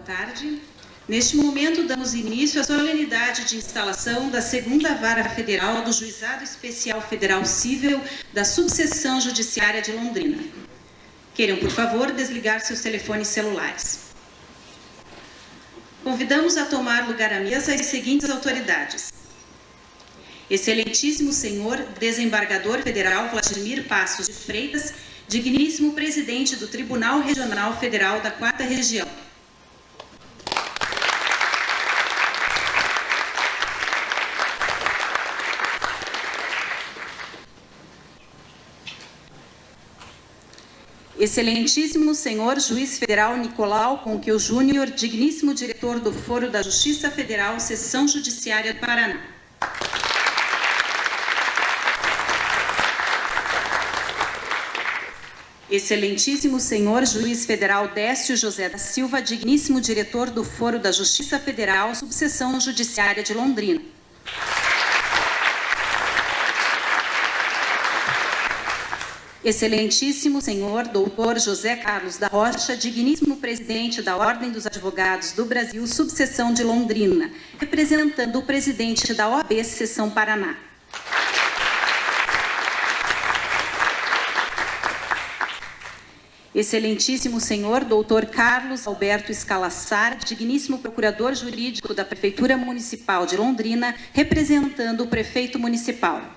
tarde. Neste momento, damos início à solenidade de instalação da 2ª Vara Federal do Juizado Especial Federal Cível da Subseção Judiciária de Londrina. Queiram, por favor, desligar seus telefones celulares. Convidamos a tomar lugar à mesa as seguintes autoridades. Excelentíssimo Senhor Desembargador Federal Vladimir Passos de Freitas, digníssimo Presidente do Tribunal Regional Federal da 4ª Região. Excelentíssimo Senhor Juiz Federal Nicolau Conquil Júnior, digníssimo Diretor do Foro da Justiça Federal, Seção Judiciária do Paraná. Excelentíssimo Senhor Juiz Federal Décio José da Silva, digníssimo Diretor do Foro da Justiça Federal, Subseção Judiciária de Londrina. Excelentíssimo Senhor Doutor José Carlos da Rocha, digníssimo Presidente da Ordem dos Advogados do Brasil, Subseção de Londrina, representando o Presidente da OAB, Seção Paraná. Excelentíssimo Senhor Doutor Carlos Alberto Escalassar, digníssimo Procurador Jurídico da Prefeitura Municipal de Londrina, representando o Prefeito Municipal.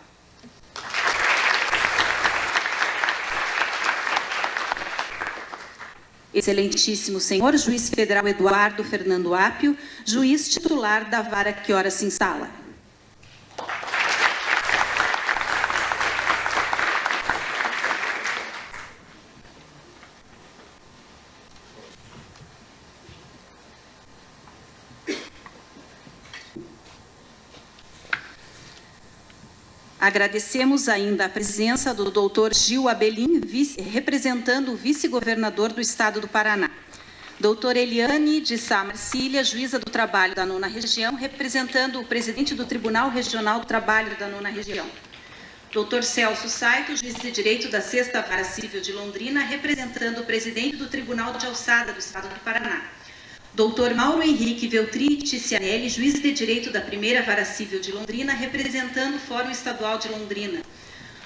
Excelentíssimo Senhor Juiz Federal Eduardo Fernando Apio, juiz titular da vara que ora se instala. Agradecemos ainda a presença do Dr. Gil Abelin, representando o vice-governador do Estado do Paraná. Doutora Eliane de Sá Marcília, juíza do trabalho da 9ª Região, representando o presidente do Tribunal Regional do Trabalho da 9ª Região. Dr. Celso Saito, juiz de direito da 6ª Vara Cível de Londrina, representando o presidente do Tribunal de Alçada do Estado do Paraná. Dr. Mauro Henrique Veltri Ticianelli, juiz de direito da 1ª Vara Cível de Londrina, representando o Fórum Estadual de Londrina.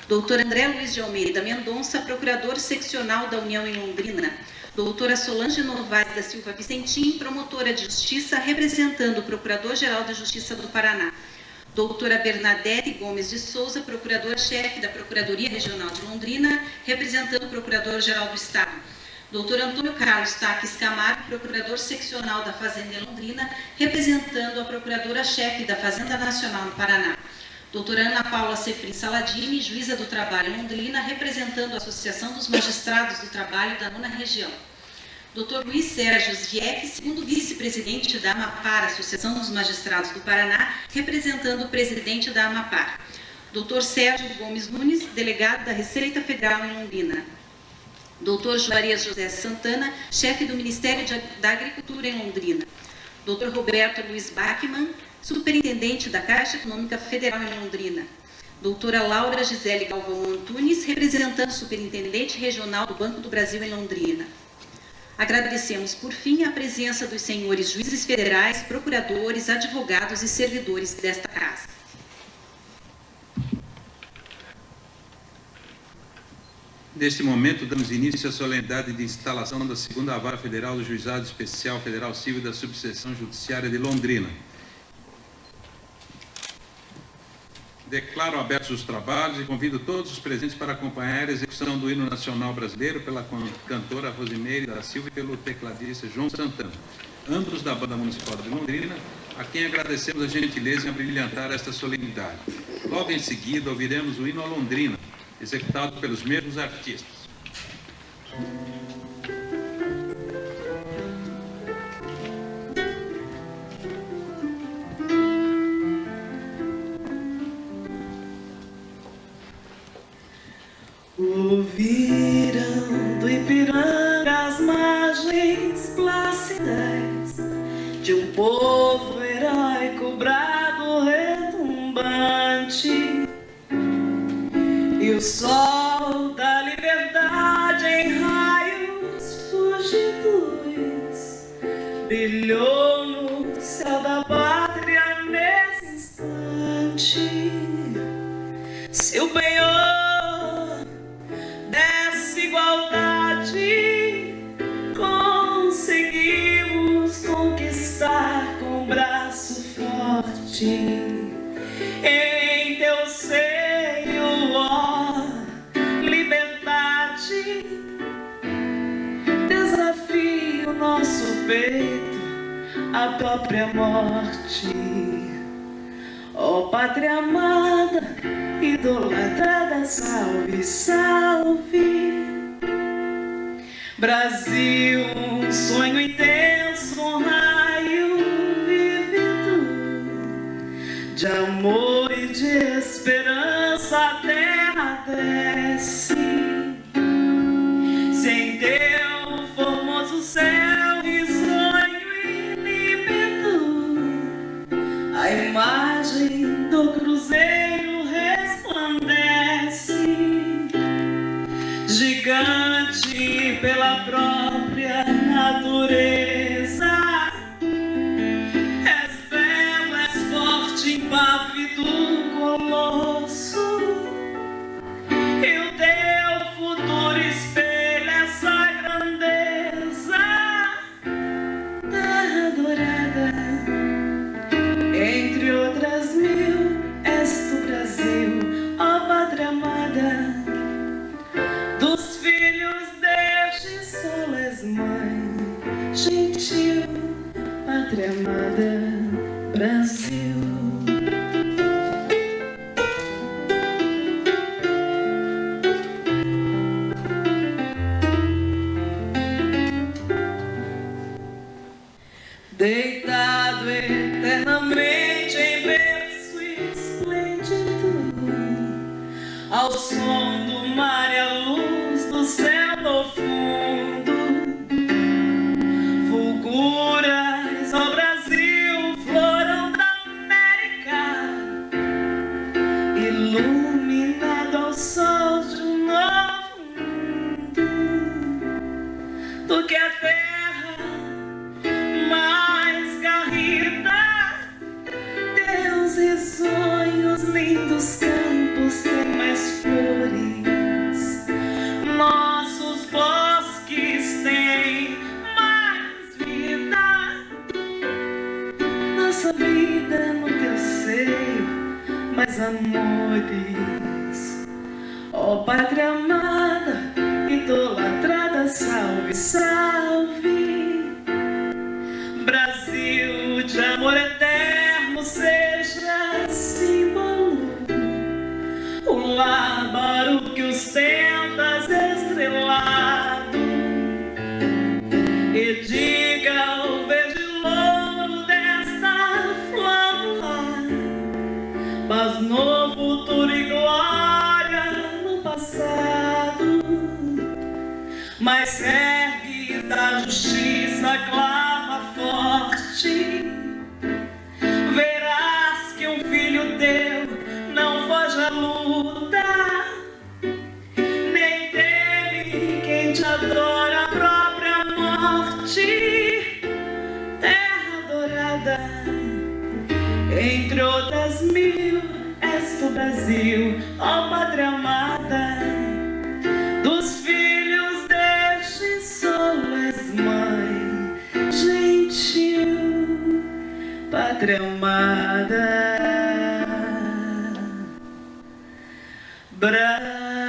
Dr. André Luiz de Almeida Mendonça, procurador seccional da União em Londrina. Doutora Solange Novaes da Silva Vicentim, promotora de justiça, representando o Procurador-Geral de Justiça do Paraná. Doutora Bernadette Gomes de Souza, procuradora-chefe da Procuradoria Regional de Londrina, representando o Procurador-Geral do Estado. Dr. Antônio Carlos Taques Camargo, procurador seccional da Fazenda em Londrina, representando a procuradora-chefe da Fazenda Nacional no Paraná. Doutora Ana Paula Sefrin Saladini, juíza do trabalho em Londrina, representando a Associação dos Magistrados do Trabalho da 9ª Região. Dr. Luiz Sérgio Zviek, segundo vice-presidente da AMAPAR, Associação dos Magistrados do Paraná, representando o presidente da AMAPAR. Dr. Sérgio Gomes Nunes, delegado da Receita Federal em Londrina. Dr. Juarez José Santana, chefe do Ministério da Agricultura em Londrina. Dr. Roberto Luiz Bachmann, superintendente da Caixa Econômica Federal em Londrina. Doutora Laura Gisele Galvão Antunes, representando o superintendente regional do Banco do Brasil em Londrina. Agradecemos, por fim, a presença dos senhores juízes federais, procuradores, advogados e servidores desta casa. Neste momento, damos início à solenidade de instalação da 2ª Vara Federal do Juizado Especial Federal Cível da Subseção Judiciária de Londrina. Declaro abertos os trabalhos e convido todos os presentes para acompanhar a execução do hino nacional brasileiro pela cantora Rosimeire da Silva e pelo tecladista João Santana, ambos da Banda Municipal de Londrina, a quem agradecemos a gentileza em abrilhantar esta solenidade. Logo em seguida, ouviremos o hino a Londrina, executado pelos mesmos artistas. Ouviram do Ipiranga as margens plácidas de um povo heróico, brado, retumbante, e o sol da liberdade em raios fugidos brilhou no céu da pátria nesse instante. Se o penhor dessa igualdade conseguimos conquistar com braço forte, em teu seio, ó liberdade, desafio nosso peito à própria morte. Ó pátria amada, idolatrada, salve, salve. Brasil, um sonho intenso, um raio vívido de amor e de esperança, a terra desce. Se em teu formoso céu risonho e límpido a imagem do cruzeiro resplandece, gigante pela própria natureza. És belo, és forte, impávido colosso, e o teu futuro espelha essa grandeza. Terra dourada, entre outras mil, és tu Brasil, ó pátria amada. Dos filhos deste solo és mãe, gentil, pátria amada, Brasil. Deitado eternamente em berço esplêndido, ao som do mar e à luz do céu no fundo, fulguras, ó Brasil, florão da América, iluminado ao sol de um novo mundo. Do que a terra mais garrida, teus risonhos, lindos campos têm mais flores, nossos bosques têm mais vida, nossa vida no teu seio, mais amores. Ó pátria amada, idolatrada, salve, salve. Brasil de amor eterno, seja símbolo, o lábaro que ostentas estrelado, e diga o verde louro desta flâmula, paz no futuro e glória no passado. Mas ergue da justiça clama forte, verás que um filho teu não foge à luta, nem teme quem te adora a própria morte. Terra dourada, entre outras mil, és tu Brasil, ó pátria amada. Dos filhos deste solo és mãe, gentil, pátria amada, Brasil.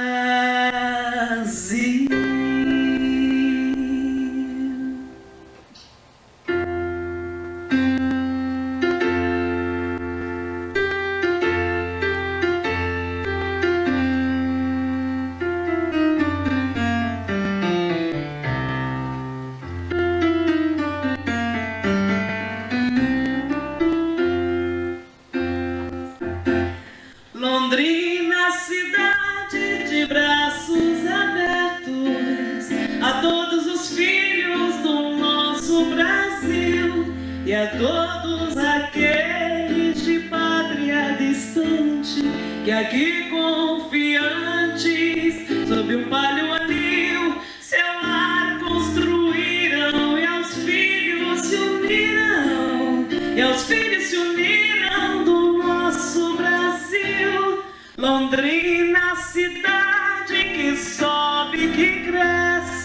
Londrina, cidade de braços abertos a todos os filhos do nosso Brasil e a todos aqueles de pátria distante que aqui confiantes sob um palho anil seu lar construíram, e aos filhos se uniram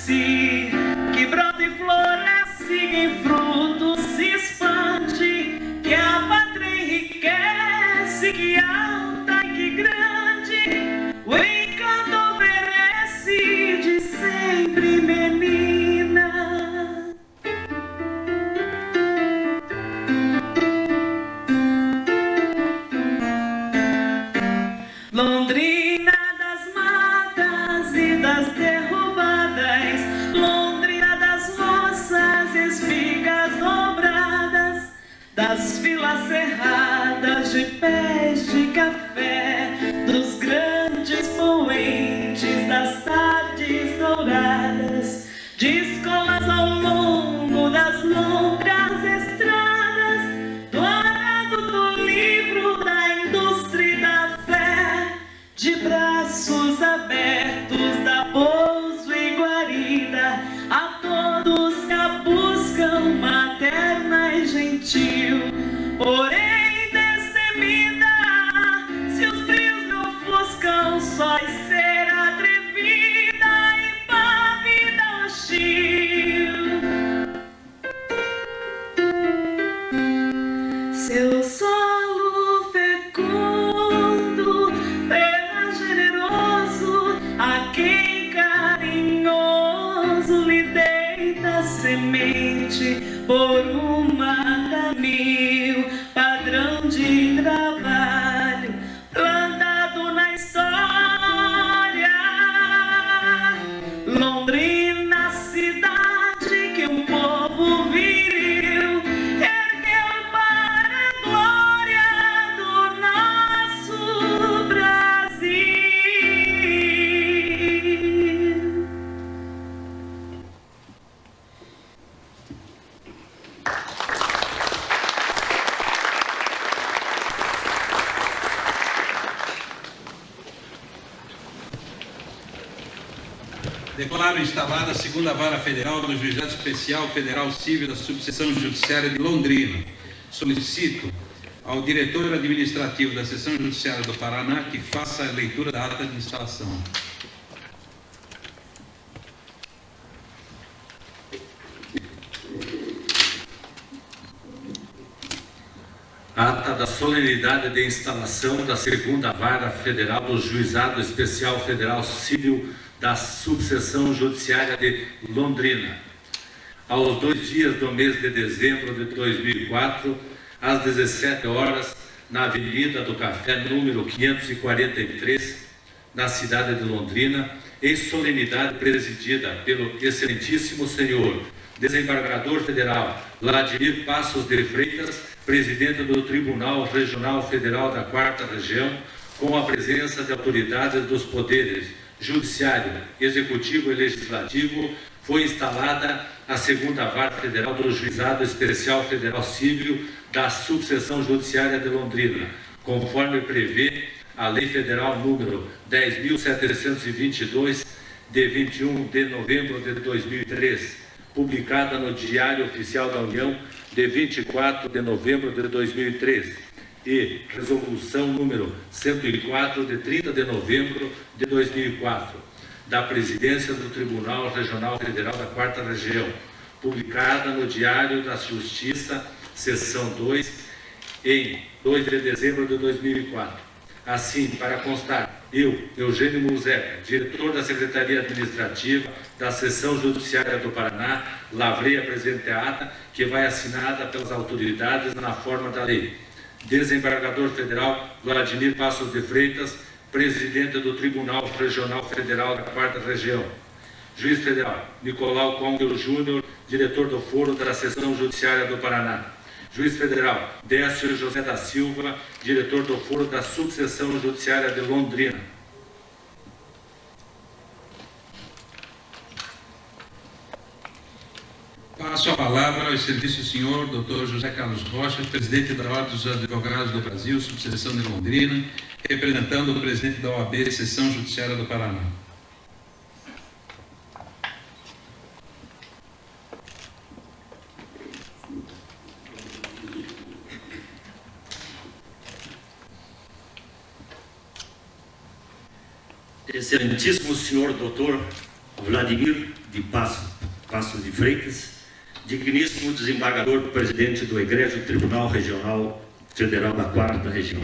floresce, que brota e floresce, que em frutos se expande, que a pátria enriquece, que alta e que grande, o encanto oferece de sempre menina. Londrina das matas e das derrubadas, Londrina das roças, espigas dobradas, das filas cerradas de pés de café, dos grandes poentes, das tardes douradas, de escolas ao longo das longas estradas, do arado do livro, da indústria e da fé, de braços abertos da Pouso e Guarida, a todos que a buscam materna e gentil, porém destemida, se os brios me ofuscam, só ser atrevida e pávida hostil. Seu solo fecundo, terra generoso, a quem carinhoso lhe deita semente por uma da mil, padrão de trabalho plantado na história. Londrina, cidade que um povo viril ergueu para a glória do nosso Brasil. Declaro instalada a segunda Vara Federal do Juizado Especial Federal Civil da Subseção Judiciária de Londrina. Solicito ao diretor administrativo da Seção Judiciária do Paraná que faça a leitura da ata de instalação. Ata da solenidade de instalação da segunda Vara Federal do Juizado Especial Federal Civil da Subseção Judiciária de Londrina. Aos 2 dias do mês de dezembro de 2004, às 17 horas, na Avenida do Café, número 543, na cidade de Londrina, em solenidade presidida pelo excelentíssimo senhor desembargador federal Vladimir Passos de Freitas, presidente do Tribunal Regional Federal da 4ª Região, com a presença de autoridades dos poderes Judiciário, Executivo e Legislativo, foi instalada a segunda Vara Federal do Juizado Especial Federal Civil da Subseção Judiciária de Londrina, conforme prevê a Lei Federal número 10.722, de 21 de novembro de 2003, publicada no Diário Oficial da União, de 24 de novembro de 2003, e Resolução número 104, de 30 de novembro de 2004, da Presidência do Tribunal Regional Federal da 4ª Região, publicada no Diário da Justiça, seção 2, em 2 de dezembro de 2004. Assim, para constar, eu, Eugênio Muzeca, diretor da Secretaria Administrativa da Seção Judiciária do Paraná, lavrei a presente ata, que vai assinada pelas autoridades na forma da lei. Desembargador Federal Vladimir Passos de Freitas, presidente do Tribunal Regional Federal da 4ª Região. Juiz Federal Nicolau Congel Júnior, diretor do Foro da Seção Judiciária do Paraná. Juiz Federal Décio José da Silva, diretor do Foro da Subseção Judiciária de Londrina. Passo a palavra ao excelentíssimo senhor Dr. José Carlos Rocha, presidente da Ordem dos Advogados do Brasil, subseção de Londrina, representando o presidente da OAB, Seção Judiciária do Paraná. Excelentíssimo senhor Dr. Vladimir de Passos de Freitas, digníssimo desembargador presidente do Egrégio Tribunal Regional Federal da 4ª Região,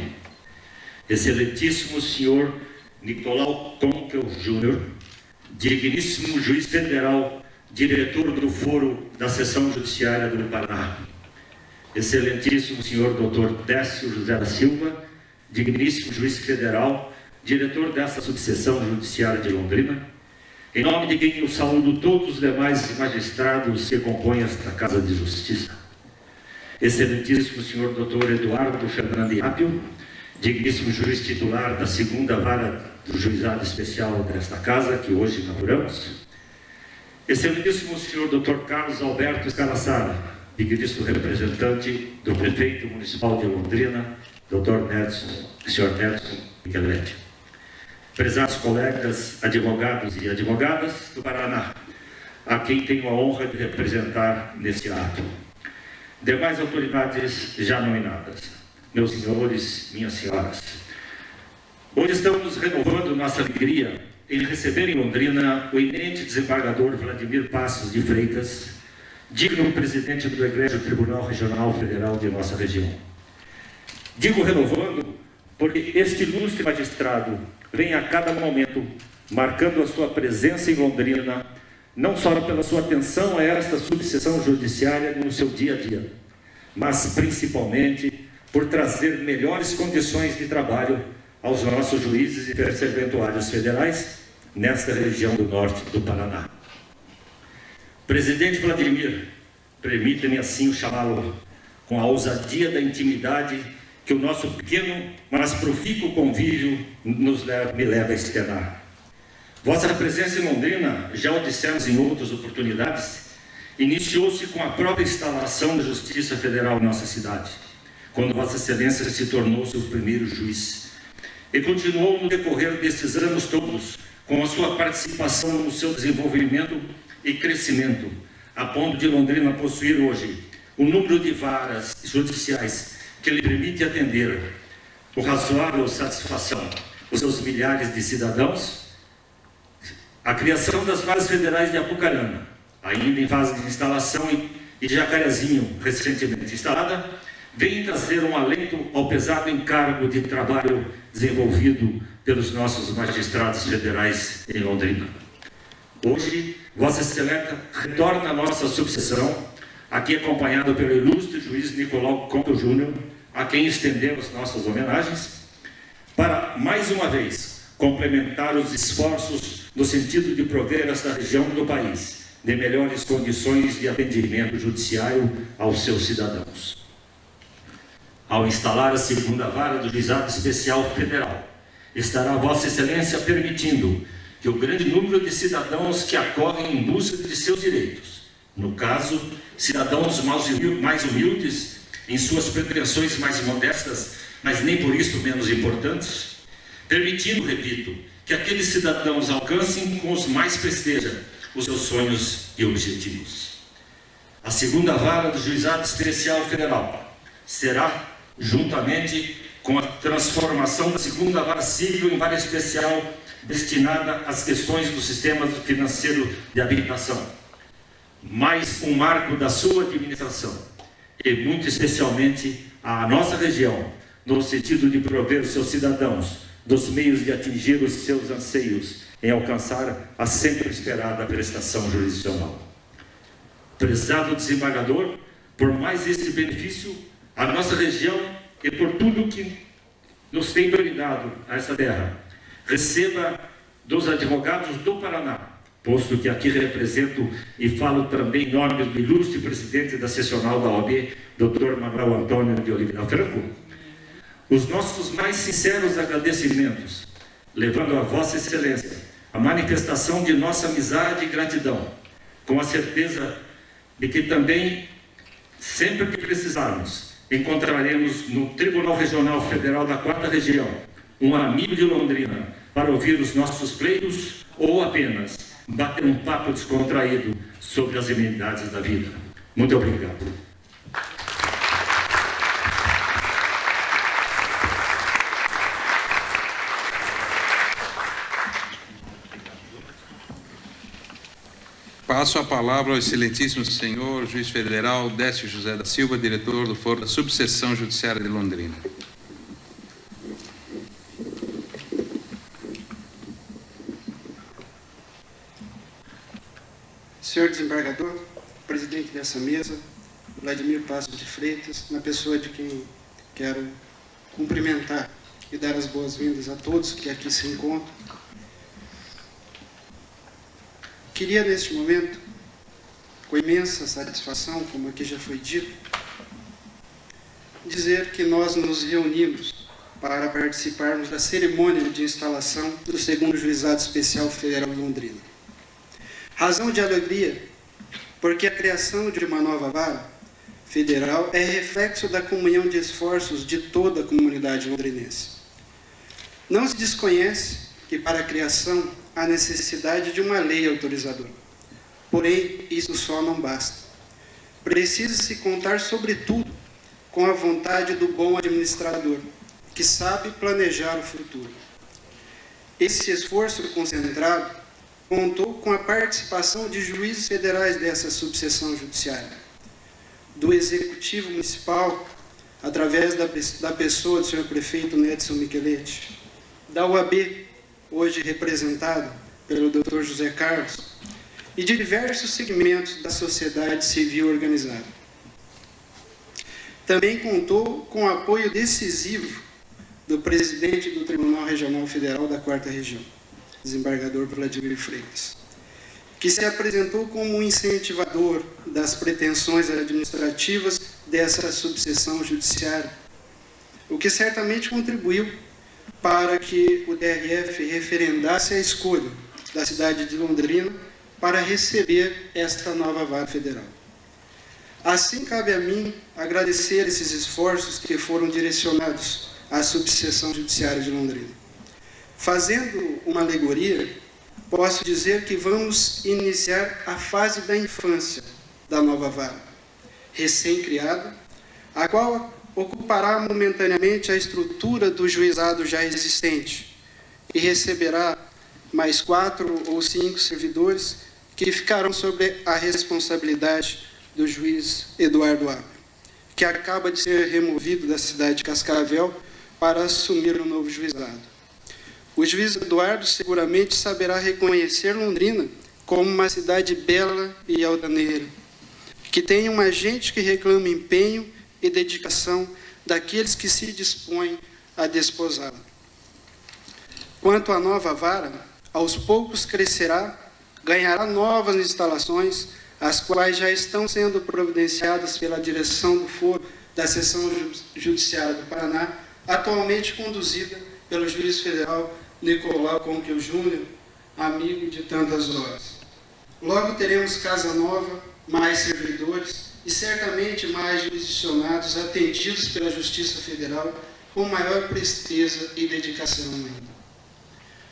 excelentíssimo senhor Nicolau Conkel Júnior, digníssimo juiz federal, diretor do Foro da Seção Judiciária do Paraná, excelentíssimo senhor Dr. Décio José da Silva, digníssimo juiz federal, diretor dessa subseção judiciária de Londrina, em nome de quem eu saúdo todos os demais magistrados que compõem esta Casa de Justiça. Excelentíssimo senhor Dr. Eduardo Fernando Apio, digníssimo juiz titular da 2ª Vara do Juizado Especial desta Casa, que hoje inauguramos. Excelentíssimo senhor Dr. Carlos Alberto Escaraçara, digníssimo representante do prefeito municipal de Londrina, Dr. senhor Nelson Micheletti. Prezados colegas, advogados e advogadas do Paraná, a quem tenho a honra de representar nesse ato. Demais autoridades já nominadas, meus senhores, minhas senhoras. Hoje estamos renovando nossa alegria em receber em Londrina o eminente desembargador Vladimir Passos de Freitas, digno presidente do Egrégio Tribunal Regional Federal de nossa região. Digo renovando porque este ilustre magistrado vem a cada momento marcando a sua presença em Londrina, não só pela sua atenção a esta subseção judiciária no seu dia a dia, mas principalmente por trazer melhores condições de trabalho aos nossos juízes e serventuários federais nesta região do norte do Paraná. Presidente Vladimir, permita-me assim chamá-lo com a ousadia da intimidade que o nosso pequeno, mas profícuo convívio me leva a externar. Vossa presença em Londrina, já o dissemos em outras oportunidades, iniciou-se com a própria instalação da Justiça Federal em nossa cidade, quando Vossa Excelência se tornou seu primeiro juiz, e continuou no decorrer destes anos todos, com a sua participação no seu desenvolvimento e crescimento, a ponto de Londrina possuir hoje o número de varas judiciais que lhe permite atender com razoável satisfação os seus milhares de cidadãos. A criação das varas federais de Apucarana, ainda em fase de instalação, e de Jacarezinho, recentemente instalada, vem trazer um alento ao pesado encargo de trabalho desenvolvido pelos nossos magistrados federais em Londrina. Hoje, Vossa Excelência retorna à nossa subseção, aqui acompanhado pelo ilustre juiz Nicolau Conkel Júnior, a quem estendemos nossas homenagens, para, mais uma vez, complementar os esforços no sentido de prover esta região do país de melhores condições de atendimento judiciário aos seus cidadãos. Ao instalar a 2ª Vara do Juizado Especial Federal, estará Vossa Excelência permitindo que o grande número de cidadãos que acorrem em busca de seus direitos, no caso, cidadãos mais humildes, em suas pretensões mais modestas, mas nem por isso menos importantes, permitindo, repito, que aqueles cidadãos alcancem com os mais presteja os seus sonhos e objetivos. A 2ª Vara do Juizado Especial Federal será, juntamente com a transformação da 2ª Vara Civil em Vara Especial destinada às questões do sistema financeiro de habilitação, mais um marco da sua administração, e muito especialmente à nossa região, no sentido de prover os seus cidadãos dos meios de atingir os seus anseios em alcançar a sempre esperada prestação jurisdicional. Prezado desembargador, por mais este benefício, a nossa região e por tudo que nos tem brindado a essa terra, receba dos advogados do Paraná, posto que aqui represento e falo também em nome do ilustre presidente da Seccional da OAB, Dr. Manuel Antônio de Oliveira Franco, os nossos mais sinceros agradecimentos, levando a Vossa Excelência a manifestação de nossa amizade e gratidão, com a certeza de que também, sempre que precisarmos, encontraremos no Tribunal Regional Federal da 4ª Região um amigo de Londrina para ouvir os nossos pleitos ou apenas bater um papo descontraído sobre as amenidades da vida. Muito obrigado. Passo a palavra ao excelentíssimo senhor juiz federal Décio José da Silva, diretor do Foro da Subseção Judiciária de Londrina. Senhor desembargador, presidente dessa mesa, Vladimir Passos de Freitas, na pessoa de quem quero cumprimentar e dar as boas-vindas a todos que aqui se encontram. Queria, neste momento, com imensa satisfação, como aqui já foi dito, dizer que nós nos reunimos para participarmos da cerimônia de instalação do 2º Juizado Especial Federal de Londrina. Razão de alegria, porque a criação de uma nova vara federal é reflexo da comunhão de esforços de toda a comunidade londrinense. Não se desconhece que para a criação há necessidade de uma lei autorizadora. Porém, isso só não basta. Precisa-se contar, sobretudo, com a vontade do bom administrador, que sabe planejar o futuro. Esse esforço concentrado contou com a participação de juízes federais dessa subseção judiciária, do Executivo Municipal, através da pessoa do senhor prefeito Nedson Micheletti, da UAB, hoje representado pelo Dr. José Carlos, e de diversos segmentos da sociedade civil organizada. Também contou com o apoio decisivo do presidente do Tribunal Regional Federal da 4ª Região, desembargador Vladimir Freitas, que se apresentou como um incentivador das pretensões administrativas dessa subseção judiciária, o que certamente contribuiu para que o DRF referendasse a escolha da cidade de Londrina para receber esta nova vara federal. Assim, cabe a mim agradecer esses esforços que foram direcionados à subseção judiciária de Londrina. Fazendo uma alegoria, posso dizer que vamos iniciar a fase da infância da nova vara, recém-criada, a qual ocupará momentaneamente a estrutura do juizado já existente e receberá mais 4 ou 5 servidores que ficarão sob a responsabilidade do juiz Eduardo Abel, que acaba de ser removido da cidade de Cascavel para assumir o novo juizado. O juiz Eduardo seguramente saberá reconhecer Londrina como uma cidade bela e altaneira, que tem uma gente que reclama empenho e dedicação daqueles que se dispõem a desposá-la. Quanto à nova vara, aos poucos crescerá, ganhará novas instalações, as quais já estão sendo providenciadas pela direção do Foro da Seção Judiciária do Paraná, atualmente conduzida pelo juiz federal Nicolau Conquil Júnior, amigo de tantas horas. Logo teremos casa nova, mais servidores e certamente mais jurisdicionados atendidos pela Justiça Federal com maior presteza e dedicação ainda.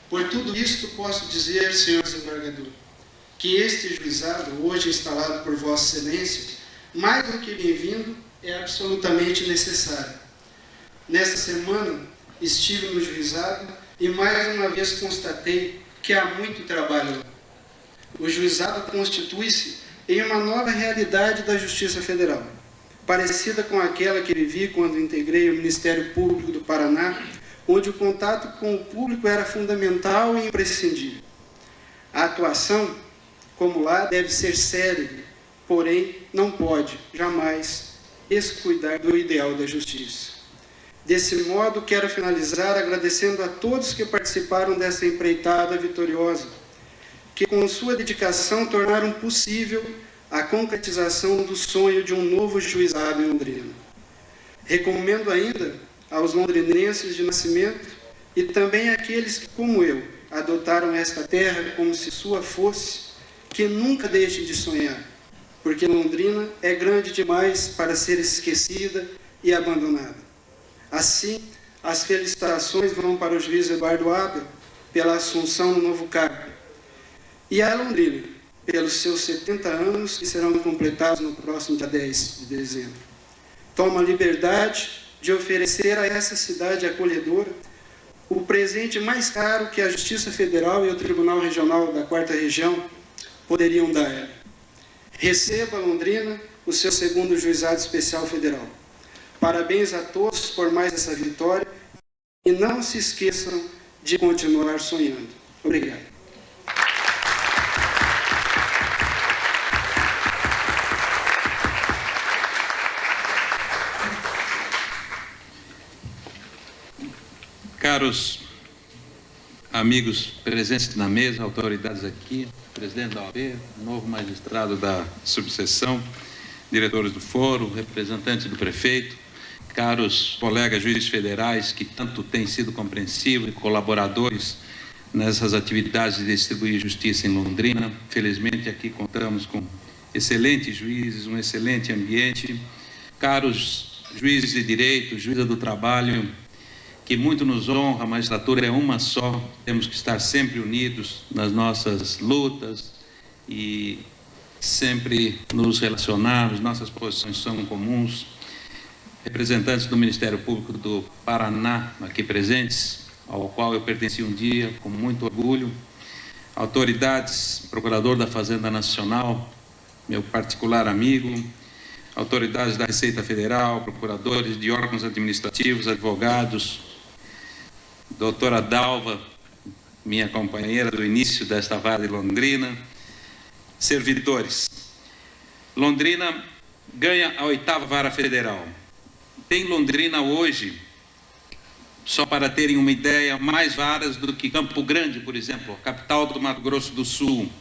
Por tudo isto, posso dizer, senhor desembargador, que este juizado, hoje instalado por Vossa Excelência, mais do que bem-vindo, é absolutamente necessário. Nesta semana, estive no juizado e mais uma vez constatei que há muito trabalho lá. O juizado constitui-se em uma nova realidade da Justiça Federal, parecida com aquela que vivi quando integrei o Ministério Público do Paraná, onde o contato com o público era fundamental e imprescindível. A atuação, como lá, deve ser célere, porém não pode, jamais, descuidar do ideal da justiça. Desse modo, quero finalizar agradecendo a todos que participaram dessa empreitada vitoriosa, que com sua dedicação tornaram possível a concretização do sonho de um novo juizado em Londrina. Recomendo ainda aos londrinenses de nascimento e também àqueles que, como eu, adotaram esta terra como se sua fosse, que nunca deixem de sonhar, porque Londrina é grande demais para ser esquecida e abandonada. Assim, as felicitações vão para o juiz Eduardo Abel pela assunção no novo cargo e a Londrina pelos seus 70 anos que serão completados no próximo dia 10 de dezembro. Tomo a liberdade de oferecer a essa cidade acolhedora o presente mais caro que a Justiça Federal e o Tribunal Regional da 4ª Região poderiam dar a ela. Receba, Londrina, o seu segundo Juizado Especial Federal. Parabéns a todos por mais essa vitória e não se esqueçam de continuar sonhando. Obrigado. Caros amigos presentes na mesa, autoridades aqui, presidente da OAB, novo magistrado da subseção, diretores do foro, representantes do prefeito, caros colegas juízes federais que tanto têm sido compreensivos e colaboradores nessas atividades de distribuir justiça em Londrina. Felizmente aqui contamos com excelentes juízes, um excelente ambiente. Caros juízes de direito, juíza do trabalho, que muito nos honra, a magistratura é uma só, temos que estar sempre unidos nas nossas lutas e sempre nos relacionarmos, nossas posições são comuns. Representantes do Ministério Público do Paraná, aqui presentes, ao qual eu pertenci um dia, com muito orgulho, autoridades, procurador da Fazenda Nacional, meu particular amigo, autoridades da Receita Federal, procuradores de órgãos administrativos, advogados, doutora Dalva, minha companheira do início desta vara de Londrina, servidores. Londrina ganha a 8ª vara federal. Tem Londrina hoje, só para terem uma ideia, mais varas do que Campo Grande, por exemplo, capital do Mato Grosso do Sul,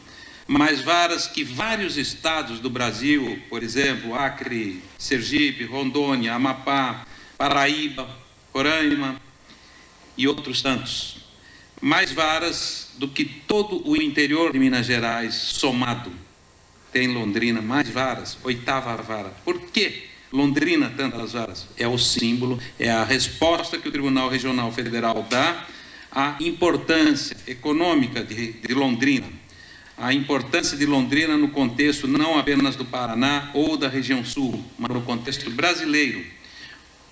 mais varas que vários estados do Brasil, por exemplo, Acre, Sergipe, Rondônia, Amapá, Paraíba, Roraima e outros tantos. Mais varas do que todo o interior de Minas Gerais somado. Tem Londrina mais varas, 8ª vara. Por que Londrina tantas varas? É o símbolo, é a resposta que o Tribunal Regional Federal dá à importância econômica de Londrina. A importância de Londrina no contexto não apenas do Paraná ou da região sul, mas no contexto brasileiro.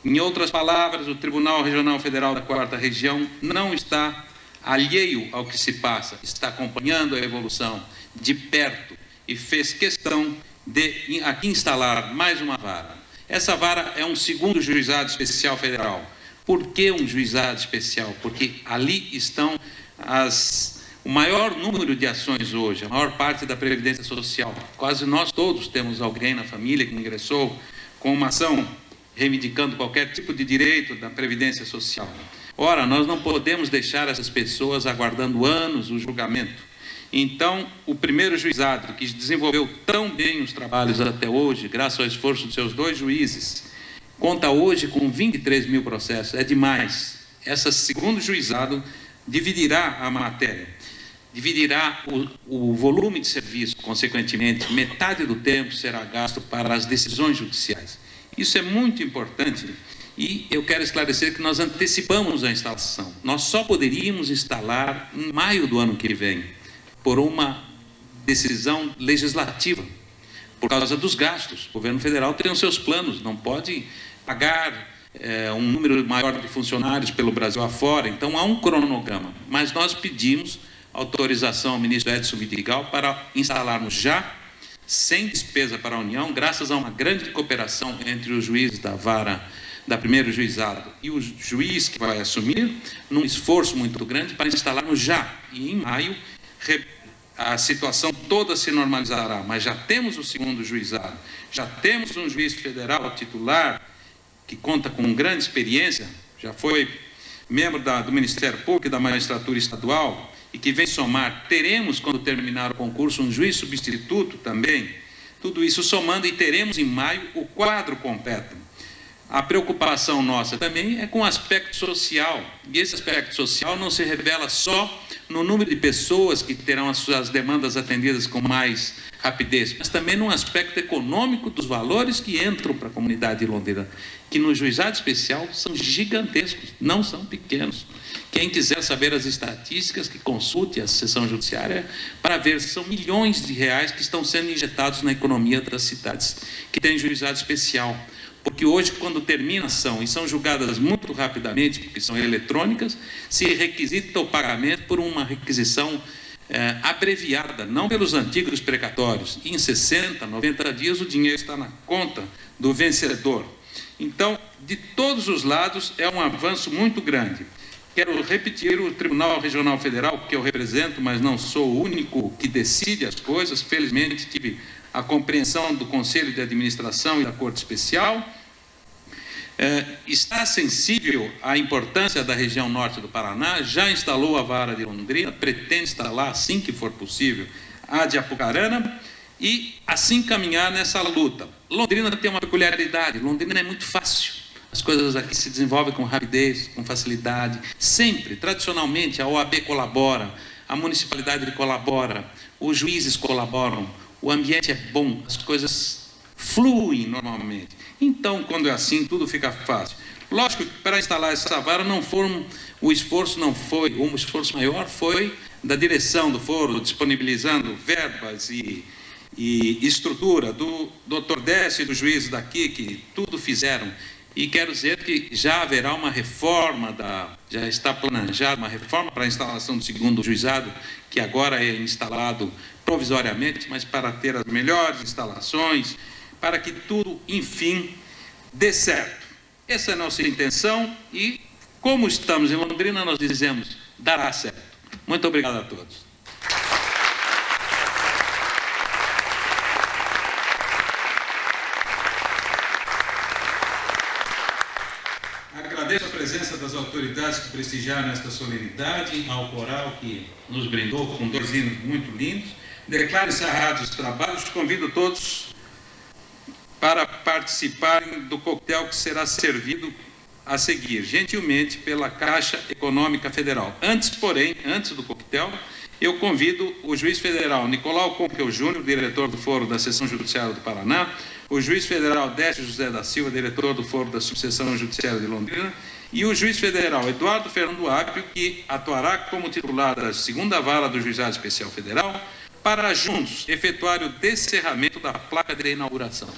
Em outras palavras, o Tribunal Regional Federal da 4ª Região não está alheio ao que se passa, está acompanhando a evolução de perto e fez questão de aqui instalar mais uma vara. Essa vara é um segundo Juizado Especial Federal. Por que um Juizado Especial? Porque ali estão o maior número de ações hoje, a maior parte da Previdência Social. Quase nós todos temos alguém na família que ingressou com uma ação reivindicando qualquer tipo de direito da Previdência Social. Ora, nós não podemos deixar essas pessoas aguardando anos o julgamento. Então, o primeiro juizado, que desenvolveu tão bem os trabalhos até hoje, graças ao esforço dos seus 2 juízes, conta hoje com 23 mil processos. É demais. Esse segundo juizado dividirá a matéria, dividirá o volume de serviço, consequentemente, metade do tempo será gasto para as decisões judiciais. Isso é muito importante e eu quero esclarecer que nós antecipamos a instalação. Nós só poderíamos instalar em maio do ano que vem, por uma decisão legislativa, por causa dos gastos. O governo federal tem os seus planos, não pode pagar um número maior de funcionários pelo Brasil afora, então há um cronograma. Mas nós pedimos autorização ao ministro Edson Vidigal para instalarmos já, sem despesa para a União, graças a uma grande cooperação entre os juízes da vara, da primeiro juizado, e o juiz que vai assumir, num esforço muito grande para instalarmos já. E em maio, a situação toda se normalizará, mas já temos o segundo juizado, já temos um juiz federal titular, que conta com grande experiência, já foi membro do Ministério Público e da Magistratura Estadual, e que vem somar, teremos, quando terminar o concurso, um juiz substituto também, tudo isso somando, e teremos em maio o quadro completo. A preocupação nossa também é com o aspecto social, e esse aspecto social não se revela só no número de pessoas que terão as suas demandas atendidas com mais rapidez, mas também no aspecto econômico dos valores que entram para a comunidade de Londrina, que no juizado especial são gigantescos, não são pequenos. Quem quiser saber as estatísticas, que consulte a sessão judiciária para ver se são milhões de reais que estão sendo injetados na economia das cidades que têm juizado especial. Porque hoje, quando termina a ação e são julgadas muito rapidamente, porque são eletrônicas, se requisita o pagamento por uma requisição abreviada, não pelos antigos precatórios. Em 60, 90 dias o dinheiro está na conta do vencedor. Então, de todos os lados, é um avanço muito grande. Quero repetir, o Tribunal Regional Federal, que eu represento, mas não sou o único que decide as coisas, felizmente tive a compreensão do Conselho de Administração e da Corte Especial, está sensível à importância da região norte do Paraná, já instalou a vara de Londrina, pretende instalar, assim que for possível, a de Apucarana, e assim caminhar nessa luta. Londrina tem uma peculiaridade, Londrina é muito fácil. As coisas aqui se desenvolvem com rapidez, com facilidade. Sempre, tradicionalmente, a OAB colabora, a municipalidade colabora, os juízes colaboram, o ambiente é bom, as coisas fluem normalmente. Então, quando é assim, tudo fica fácil. Lógico que para instalar essa vara o esforço maior foi da direção do foro, disponibilizando verbas e estrutura do Dr. Décio e do juiz daqui, que tudo fizeram. E quero dizer que já haverá uma reforma, já está planejada uma reforma para a instalação do segundo juizado, que agora é instalado provisoriamente, mas para ter as melhores instalações, para que tudo, enfim, dê certo. Essa é a nossa intenção e, como estamos em Londrina, nós dizemos, dará certo. Muito obrigado a todos. Agradeço a presença das autoridades que prestigiaram esta solenidade, ao coral que nos brindou com 2 hinos muito lindos. Declaro encerrados os trabalhos, convido todos para participarem do coquetel que será servido a seguir, gentilmente, pela Caixa Econômica Federal. Antes do coquetel, eu convido o juiz federal Nicolau Conquel Júnior, diretor do Foro da Seção Judiciária do Paraná, o juiz federal Décio José da Silva, diretor do Foro da Subseção Judiciária de Londrina, e o juiz federal Eduardo Fernando Apio, que atuará como titular da 2ª Vara do Juizado Especial Federal, para juntos efetuar o descerramento da placa de inauguração.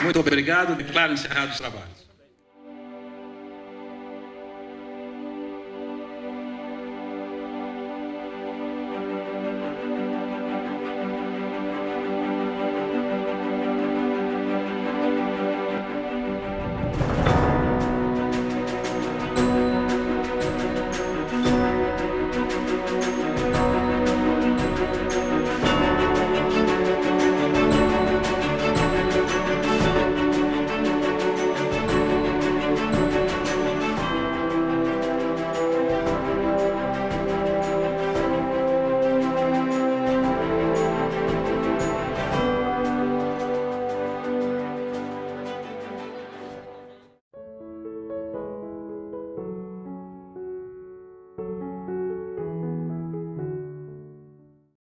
Muito obrigado, declaro encerrados os trabalhos.